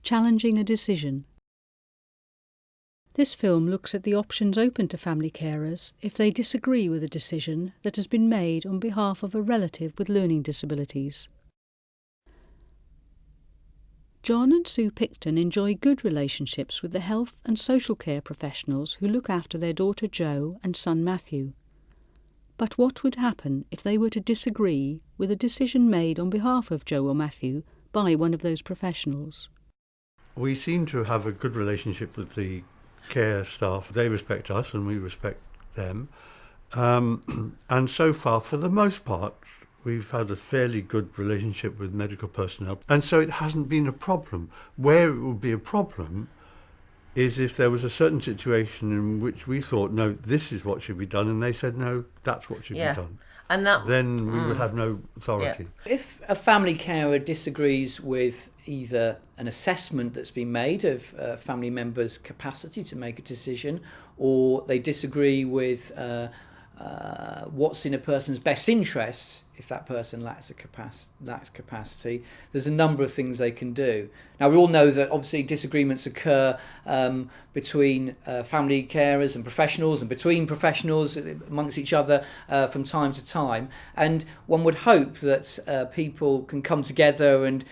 Challenging a decision. This film looks at the options open to family carers if they disagree with a decision that has been made on behalf of a relative with learning disabilities. John and Sue Picton enjoy good relationships with the health and social care professionals who look after their daughter Jo and son Matthew. But what would happen if they were to disagree with a decision made on behalf of Jo or Matthew by one of those professionals? We seem to have a good relationship with the care staff. They respect us and we respect them. And so far, for the most part, we've had a fairly good relationship with medical personnel. And so it hasn't been a problem. Where it would be a problem is if there was a certain situation in which we thought, no, this is what should be done, and they said, no, that's what should be done. And then we would have no authority. Yeah. If a family carer disagrees with either an assessment that's been made of a family member's capacity to make a decision, or they disagree with what's in a person's best interests, if that person lacks capacity, there's a number of things they can do. Now, we all know that obviously disagreements occur between family carers and professionals, and between professionals amongst each other from time to time. And one would hope that people can come together and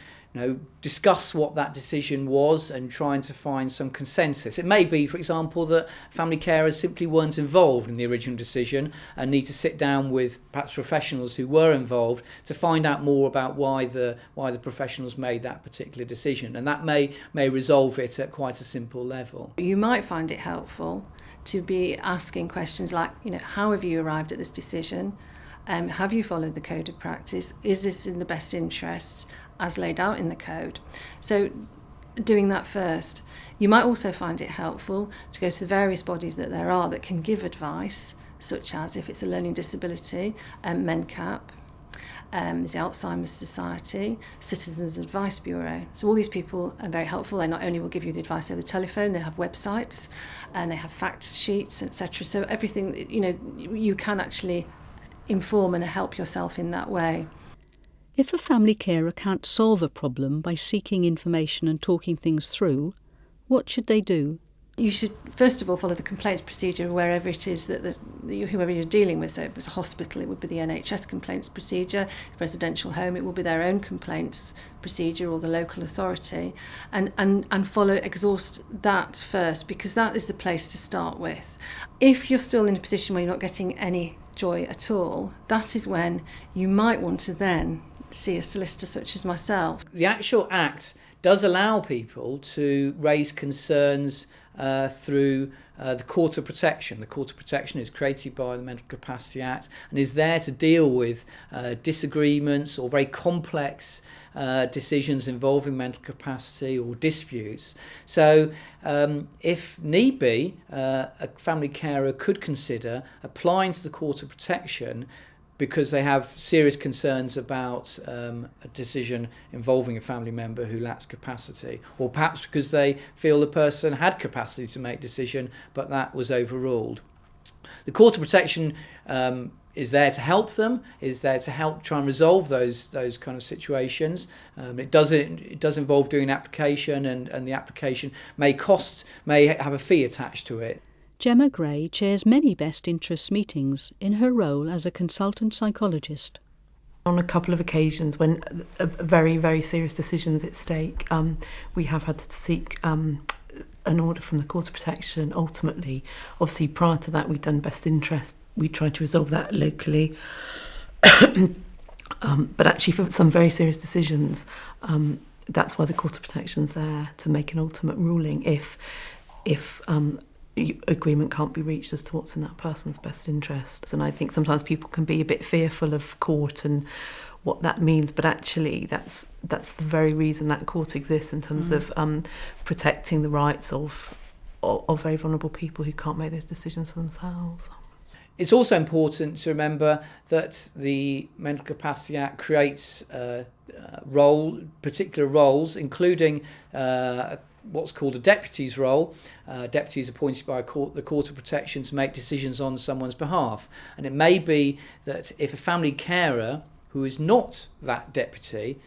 discuss what that decision was and trying to find some consensus. It may be, for example, that family carers simply weren't involved in the original decision and need to sit down with perhaps professionals who were involved to find out more about why the professionals made that particular decision, and that may resolve it at quite a simple level. You might find it helpful to be asking questions like, how have you arrived at this decision? Have you followed the code of practice? Is this in the best interests as laid out in the code? So doing that first. You might also find it helpful to go to the various bodies that there are that can give advice, such as if it's a learning disability, MenCap, there's the Alzheimer's Society, Citizens Advice Bureau. So all these people are very helpful. They not only will give you the advice over the telephone, they have websites and they have fact sheets, etc. So everything, you can actually inform and help yourself in that way. If a family carer can't solve a problem by seeking information and talking things through, what should they do? You should first of all follow the complaints procedure wherever it is that whoever you're dealing with. So if it's a hospital, it would be the NHS complaints procedure. If residential home, it will be their own complaints procedure or the local authority, and exhaust that first, because that is the place to start with. If you're still in a position where you're not getting any joy at all, that is when you might want to then see a solicitor such as myself. The actual Act does allow people to raise concerns through the Court of Protection. The Court of Protection is created by the Mental Capacity Act and is there to deal with disagreements or very complex decisions involving mental capacity or disputes. So if need be, a family carer could consider applying to the Court of Protection because they have serious concerns about a decision involving a family member who lacks capacity, or perhaps because they feel the person had capacity to make a decision, but that was overruled. The Court of Protection is there to help them, is there to help try and resolve those kind of situations. It does involve doing an application, and the application may have a fee attached to it. Gemma Gray chairs many best interests meetings in her role as a consultant psychologist. On a couple of occasions when a very, very serious decisions at stake, we have had to seek an order from the Court of Protection ultimately. Obviously, prior to that, we'd done best interest. We tried to resolve that locally. But actually, for some very serious decisions, that's why the Court of Protection's there, to make an ultimate ruling if agreement can't be reached as to what's in that person's best interests. And I think sometimes people can be a bit fearful of court and what that means, but actually that's the very reason that court exists, in terms of protecting the rights of very vulnerable people who can't make those decisions for themselves. It's also important to remember that the Mental Capacity Act creates particular roles, including what's called a deputy's role. Deputies appointed by the Court of Protection to make decisions on someone's behalf. And it may be that if a family carer who is not that deputy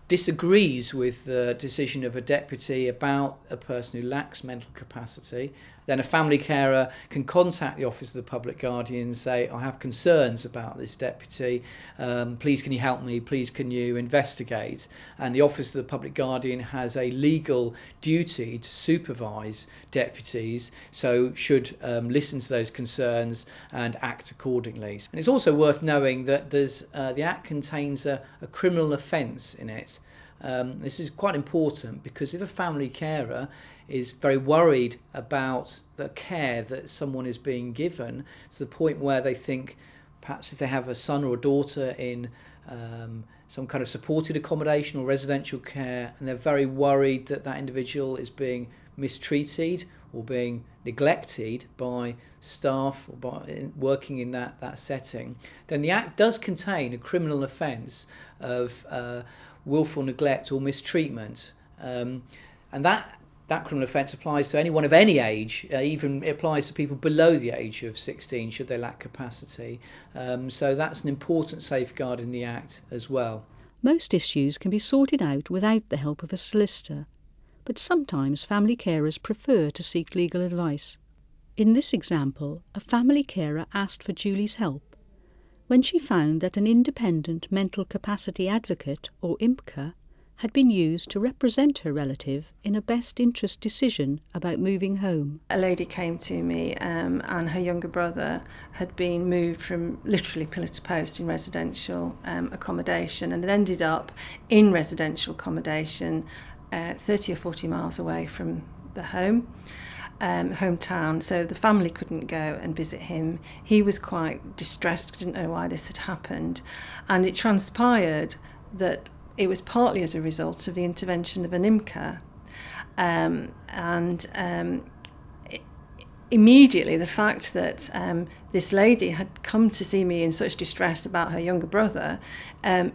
disagrees with the decision of a deputy about a person who lacks mental capacity, then a family carer can contact the Office of the Public Guardian and say, I have concerns about this deputy, please can you help me, please can you investigate? And the Office of the Public Guardian has a legal duty to supervise deputies, so should listen to those concerns and act accordingly. And it's also worth knowing that the Act contains a criminal offence in it. This is quite important because if a family carer is very worried about the care that someone is being given to the point where they think perhaps if they have a son or a daughter in some kind of supported accommodation or residential care, and they're very worried that that individual is being mistreated or being neglected by staff or by working in that setting, then the Act does contain a criminal offence of willful neglect or mistreatment. And that criminal offence applies to anyone of any age, even it applies to people below the age of 16 should they lack capacity. So that's an important safeguard in the Act as well. Most issues can be sorted out without the help of a solicitor, but sometimes family carers prefer to seek legal advice. In this example, a family carer asked for Julie's help when she found that an independent mental capacity advocate, or IMCA, had been used to represent her relative in a best interest decision about moving home. A lady came to me and her younger brother had been moved from literally pillar to post in residential accommodation and had ended up in residential accommodation 30 or 40 miles away from the hometown, so the family couldn't go and visit him. He was quite distressed, didn't know why this had happened, and it transpired that it was partly as a result of the intervention of an IMCA, immediately the fact that this lady had come to see me in such distress about her younger brother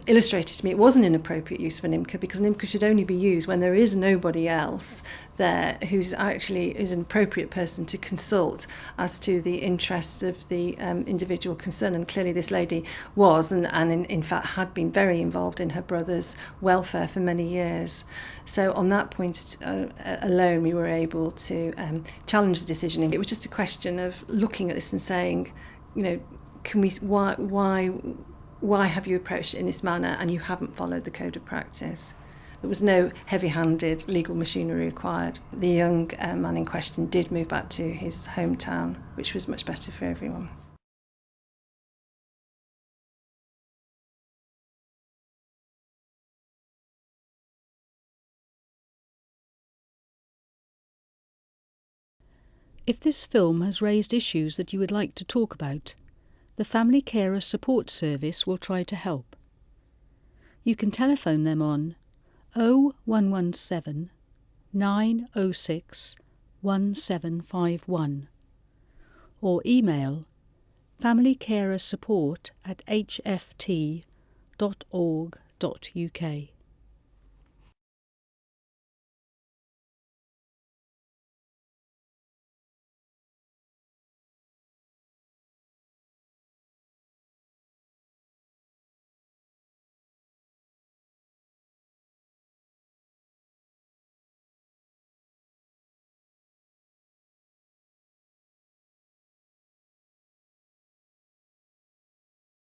illustrated to me it was an inappropriate use of an IMCA, because an IMCA should only be used when there is nobody else there who's actually is an appropriate person to consult as to the interests of the individual concerned. And clearly this lady was and in fact had been very involved in her brother's welfare for many years. So on that point alone we were able to challenge the decision. It was just a question of looking at this and saying, you know, can we why have you approached it in this manner and you haven't followed the code of practice? There was no heavy-handed legal machinery required. The young man in question did move back to his hometown, which was much better for everyone. If this film has raised issues that you would like to talk about, the Family Carer Support Service will try to help. You can telephone them on 0117 906 1751 or email familycarersupport@hft.org.uk.